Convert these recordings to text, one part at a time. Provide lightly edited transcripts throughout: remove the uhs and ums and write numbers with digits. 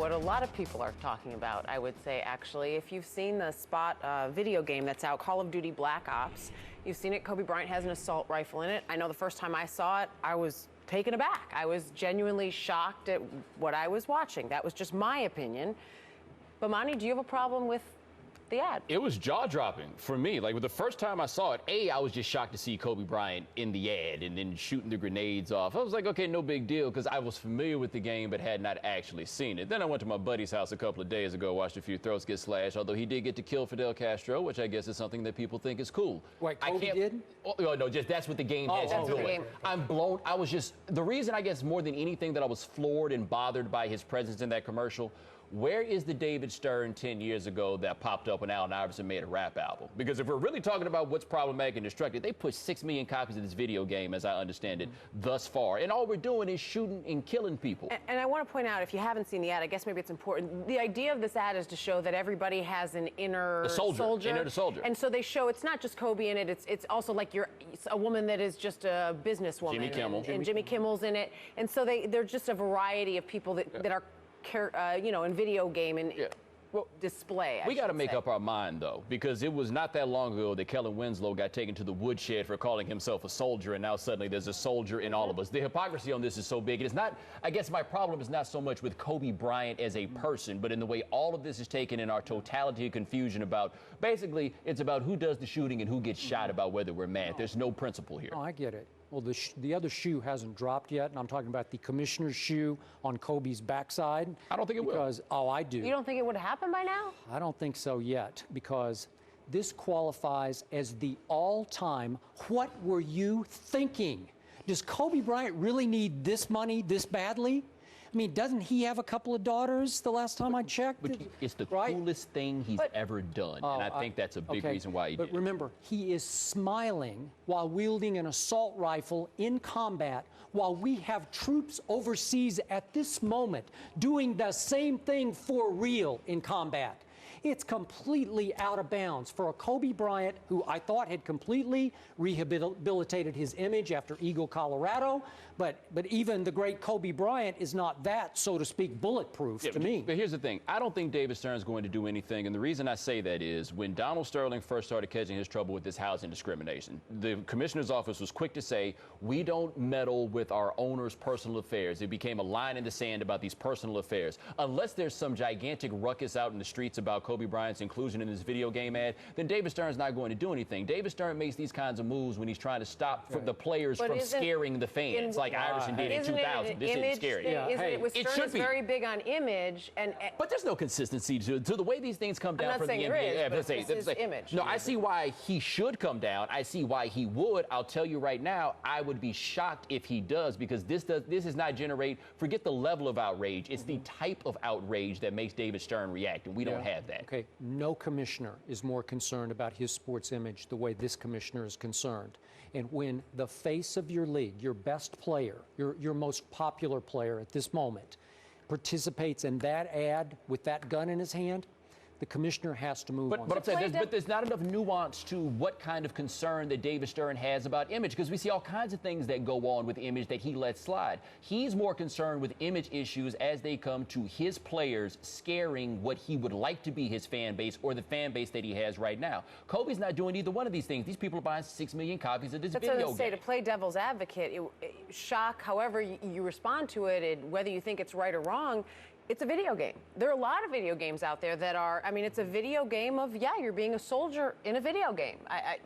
what a lot of people are talking about, I would say, actually. If you've seen the Spot video game that's out, Call of Duty Black Ops, you've seen it. Kobe Bryant has an assault rifle in it. I know the first time I saw it, I was taken aback. I was genuinely shocked at what I was watching. That was just my opinion. But Monty, do you have a problem with the ad? It was jaw-dropping for me. Like, the first time I saw it, I was just shocked to see Kobe Bryant in the ad and then shooting the grenades off. I was like, okay, no big deal, because I was familiar with the game but had not actually seen it. Then I went to my buddy's house a couple of days ago, watched a few throats get slashed, although he did get to kill Fidel Castro, which I guess is something that people think is cool. Wait, Kobe did? Oh, no, just that's what the game has to do with. I'm blown. I was just, the reason I guess more than anything that I was floored and bothered by his presence in that commercial, where is the David Stern 10 years ago that popped up when Allen Iverson made a rap album? Because if we're really talking about what's problematic and destructive, they pushed 6 million copies of this video game, as I understand it, thus far. And all we're doing is shooting and killing people. And I want to point out, if you haven't seen the ad, I guess maybe it's important. The idea of this ad is to show that everybody has an inner soldier. Inner soldier. And so they show it's not just Kobe in it. It's also like it's a woman that is just a businesswoman. Jimmy Kimmel. And Jimmy Kimmel's in it. And so they're just a variety of people that are in video game and display. We got to make up our mind, though, because it was not that long ago that Kellen Winslow got taken to the woodshed for calling himself a soldier, and now suddenly there's a soldier in all of us. The hypocrisy on this is so big. It's not, I guess my problem is not so much with Kobe Bryant as a person, but in the way all of this is taken in our totality of confusion about, basically, it's about who does the shooting and who gets shot about whether we're mad. There's no principle here. Oh, I get it. Well, the other shoe hasn't dropped yet, and I'm talking about the commissioner's shoe on Kobe's backside. I don't think it will. Oh, I do. You don't think it would happen by now? I don't think so yet, because this qualifies as the all-time, what were you thinking? Does Kobe Bryant really need this money this badly? I mean, doesn't he have a couple of daughters the last time I checked? But it's the coolest thing he's ever done, and I think that's a big reason why he did. But remember, he is smiling while wielding an assault rifle in combat, while we have troops overseas at this moment doing the same thing for real in combat. It's completely out of bounds for a Kobe Bryant who I thought had completely rehabilitated his image after Eagle, Colorado. But even the great Kobe Bryant is not that, so to speak, bulletproof to me. But here's the thing. I don't think David Stern's going to do anything. And the reason I say that is when Donald Sterling first started catching his trouble with this housing discrimination, the commissioner's office was quick to say, we don't meddle with our owners' personal affairs. It became a line in the sand about these personal affairs. Unless there's some gigantic ruckus out in the streets about Kobe Bryant's inclusion in this video game ad, then David Stern's not going to do anything. David Stern makes these kinds of moves when he's trying to stop the players from scaring the fans, like Iverson did in 2000. This isn't scary. Stern is very big on image, but there's no consistency to the way these things come down from the NBA. This is image. No, I see why he should come down. I see why he would. I'll tell you right now, I would be shocked if he does, because this does not generate, forget the level of outrage, it's the type of outrage that makes David Stern react, and we don't have that. Okay, no commissioner is more concerned about his sports image the way this commissioner is concerned. And when the face of your league, your best player, your most popular player at this moment, participates in that ad with that gun in his hand, the commissioner has to move on. But I'm saying there's not enough nuance to what kind of concern that David Stern has about image, because we see all kinds of things that go on with image that he lets slide. He's more concerned with image issues as they come to his players scaring what he would like to be his fan base or the fan base that he has right now. Kobe's not doing either one of these things. These people are buying 6 million copies of this video game. That's what I say, to play devil's advocate, shock, however you respond to it, and whether you think it's right or wrong, it's a video game. There are a lot of video games out there that are, I mean, it's a video game of, you're being a soldier in a video game.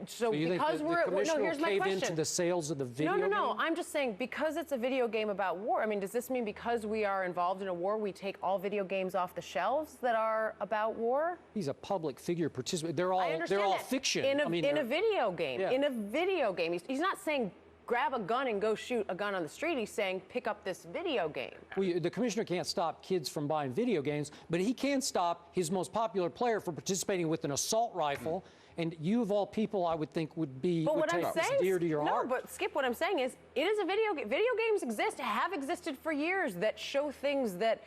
So you because think we're, the commissioner here's my cave question. Into the sales of the video game? No. I'm just saying, because it's a video game about war, I mean, does this mean because we are involved in a war, we take all video games off the shelves that are about war? He's a public figure participant. They're all fiction. In a video game. In a video game. He's not saying grab a gun and go shoot a gun on the street. He's saying pick up this video game. Well, the commissioner can't stop kids from buying video games, but he can stop his most popular player from participating with an assault rifle. And you, of all people, I would think would take dear to your heart. No, but Skip, what I'm saying is, it is a video game. Video games have existed for years that show things that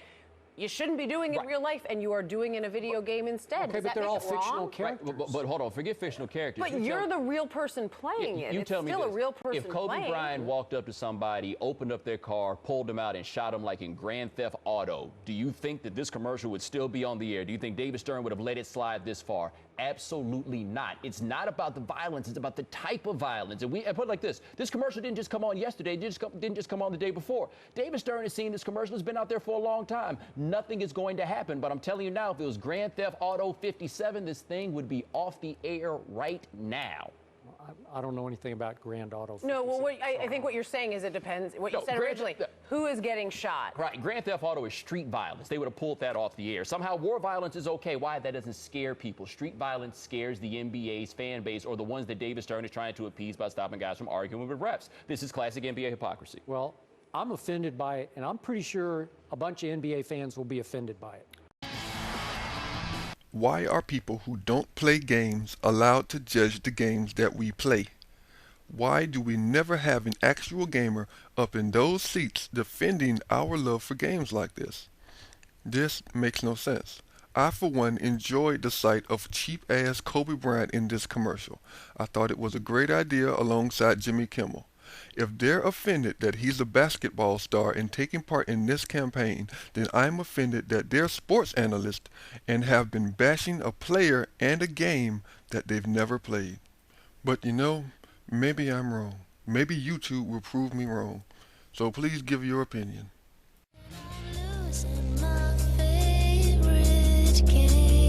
you shouldn't be doing in real life, and you are doing in a video game instead. Okay, Does but that they're make all it fictional wrong? characters. But hold on, forget fictional characters. But you're the real person playing it. You It's tell me still a this. real person If Kobe playing. Bryant walked up to somebody, opened up their car, pulled them out, and shot them like in Grand Theft Auto, do you think that this commercial would still be on the air? Do you think David Stern would have let it slide this far? Absolutely not. It's not about the violence. It's about the type of violence. And I put it like this. This commercial didn't just come on yesterday. It didn't just come on the day before. David Stern has seen this commercial. It's been out there for a long time. Nothing is going to happen. But I'm telling you now, if it was Grand Theft Auto 57, this thing would be off the air right now. I don't know anything about Grand Auto. No, well, I think what you're saying is it depends. What you said originally, who is getting shot? Right, Grand Theft Auto is street violence. They would have pulled that off the air. Somehow war violence is okay. Why? That doesn't scare people. Street violence scares the NBA's fan base, or the ones that David Stern is trying to appease by stopping guys from arguing with refs. This is classic NBA hypocrisy. Well, I'm offended by it, and I'm pretty sure a bunch of NBA fans will be offended by it. Why are people who don't play games allowed to judge the games that we play? Why do we never have an actual gamer up in those seats defending our love for games like this? This makes no sense. I, for one, enjoyed the sight of cheap-ass Kobe Bryant in this commercial. I thought it was a great idea alongside Jimmy Kimmel. If they're offended that he's a basketball star and taking part in this campaign, then I'm offended that they're sports analysts and have been bashing a player and a game that they've never played. But you know, maybe I'm wrong. Maybe YouTube will prove me wrong. So please give your opinion. Losing my favorite game.